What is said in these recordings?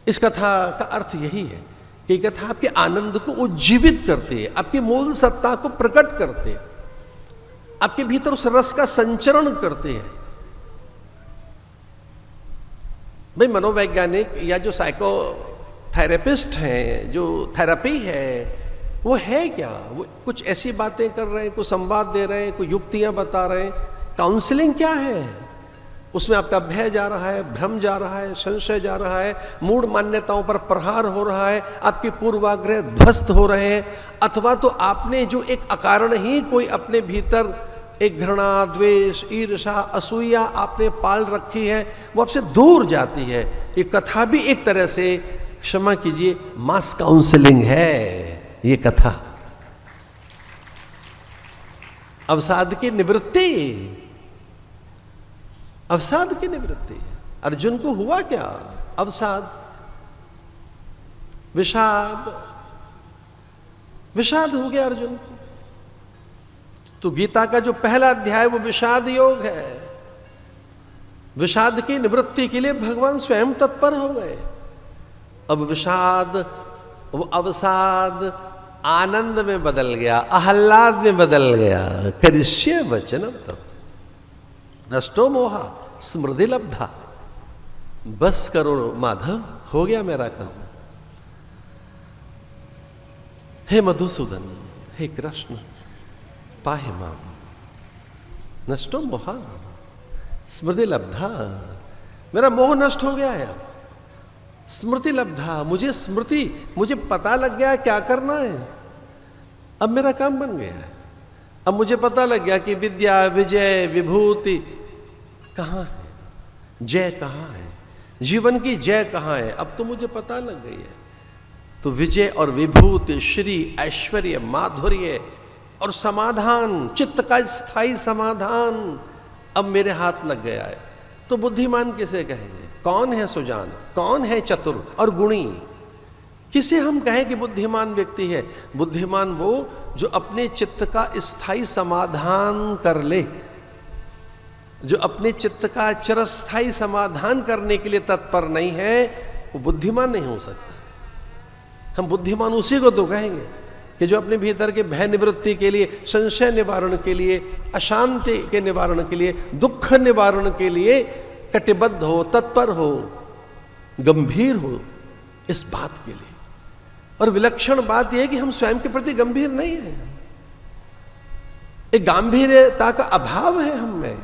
इस कथा का अर्थ यही है कि कथा आपके आनंद को उज्जीवित करती है, आपकी मूल सत्ता को प्रकट करते है, आपके भीतर उस रस का संचरण करते हैं। भाई मनोवैज्ञानिक या जो साइकोथेरेपिस्ट हैं, जो थेरेपी है, वो है क्या? वो कुछ ऐसी बातें कर रहे हैं, कुछ संवाद दे रहे हैं, कुछ युक्तियां बता रहे हैं। काउंसलिंग क्या है? उसमें आपका भय जा रहा है, भ्रम जा रहा है, संशय जा रहा है, मूढ़ मान्यताओं पर प्रहार हो रहा है, आपके पूर्वाग्रह ध्वस्त हो रहे हैं, अथवा तो आपने जो एक अकारण ही कोई अपने भीतर एक घृणा, द्वेष, ईर्ष्या, असूया आपने पाल रखी है, वो आपसे दूर जाती है। ये कथा भी एक तरह से, क्षमा कीजिए, मास काउंसलिंग है ये कथा। अवसाद की निवृत्ति, अवसाद की निवृत्ति। अर्जुन को हुआ क्या? अवसाद, विषाद, विषाद हो गया अर्जुन को। तो गीता का जो पहला अध्याय वो विषाद योग है। विषाद की निवृत्ति के लिए भगवान स्वयं तत्पर हो गए। अब विषाद, वो अवसाद आनंद में बदल गया, आह्लाद में बदल गया। करिष्ये वचनम तब नष्टो मोहा स्मृति लब्धा। बस करो माधव, हो गया मेरा काम। हे मधुसूदन, हे कृष्ण, पाहि माम नष्टो मोहा स्मृति लब्धा। मेरा मोह नष्ट हो गया है। स्मृति लब्धा, मुझे स्मृति, मुझे पता लग गया क्या करना है। अब मेरा काम बन गया है। अब मुझे पता लग गया कि विद्या, विजय, विभूति कहाँ है, जय कहाँ है, जीवन की जय कहाँ है, अब तो मुझे पता लग गई है। तो विजय और विभूति, श्री, ऐश्वर्य, माधुर्य और समाधान, चित्त का स्थायी समाधान अब मेरे हाथ लग गया है। तो बुद्धिमान किसे कहेंगे? कौन है सुजान, कौन है चतुर और गुणी? किसे हम कहें कि बुद्धिमान व्यक्ति है? बुद्धिमान वो जो अपने चित्त का स्थायी समाधान कर ले, जो अपने चित्त का चिरस्थायी समाधान करने के लिए तत्पर नहीं है, वो बुद्धिमान नहीं हो सकता। हम बुद्धिमान उसी को तो कहेंगे कि जो अपने भीतर के भय निवृत्ति के लिए, संशय निवारण के लिए, अशांति के निवारण के लिए, दुख निवारण के लिए कटिबद्ध हो, तत्पर हो, गंभीर हो इस बात के लिए। और विलक्षण बात यह है कि हम स्वयं के प्रति गंभीर नहीं है। एक गांभीर्यता का अभाव है हम में।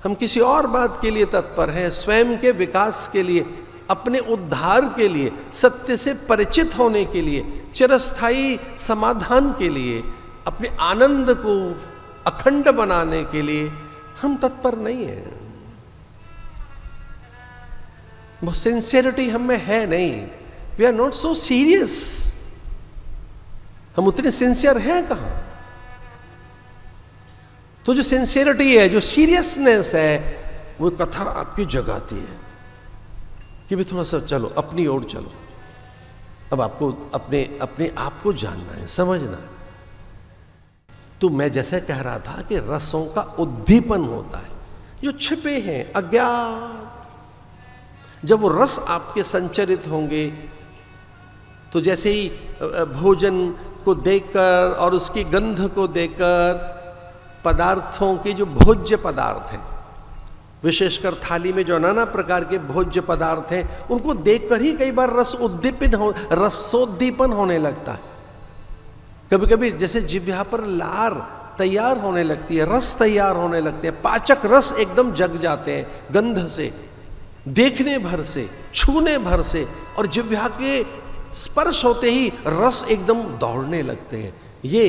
हम किसी और बात के लिए तत्पर हैं, स्वयं के विकास के लिए, अपने उद्धार के लिए, सत्य से परिचित होने के लिए, चिरस्थायी समाधान के लिए, अपने आनंद को अखंड बनाने के लिए हम तत्पर नहीं हैं। वो सिंसियरिटी हम में है नहीं। We are not so serious. हम उतने सिंसियर हैं कहां? तो जो सिंसियरिटी है, जो सीरियसनेस है, वो कथा आपकी जगाती है कि भी थोड़ा सा चलो, अपनी ओर चलो। अब आपको अपने आप को जानना है, समझना है। तो मैं जैसे कह रहा था कि रसों का उद्दीपन होता है जो छिपे हैं, अज्ञात। जब वो रस आपके संचरित होंगे, तो जैसे ही भोजन को देखकर और उसकी गंध को देखकर, पदार्थों के जो भोज्य पदार्थ हैं, विशेषकर थाली में जो नाना प्रकार के भोज्य पदार्थ हैं, उनको देखकर ही कई बार रसोद्दीपन होने लगता है। कभी कभी जैसे जिह्वा पर लार तैयार होने लगती है, रस तैयार होने लगते हैं, पाचक रस एकदम जग जाते हैं गंध से, देखने भर से, छूने भर से, और जिह्वा के स्पर्श होते ही रस एकदम दौड़ने लगते हैं। ये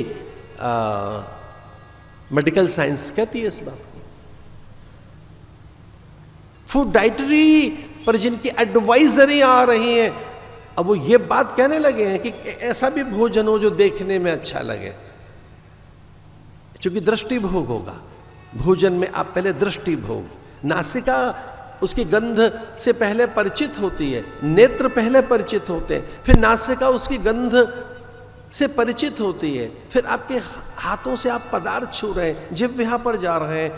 मेडिकल साइंस कहती है इस बात को। फूड डाइटरी पर जिनकी एडवाइजरी आ रही है, अब वो ये बात कहने लगे हैं कि ऐसा भी भोजन हो जो देखने में अच्छा लगे, क्योंकि दृष्टि भोग होगा। भोजन में आप पहले दृष्टि भोग, नासिका उसकी गंध से पहले परिचित होती है, नेत्र पहले परिचित होते हैं, फिर नासिका उसकी गंध से परिचित होती है, फिर आपके हाथों से आप पदार्थ छू रहे हैं, जिह्वा पर जा रहे हैं,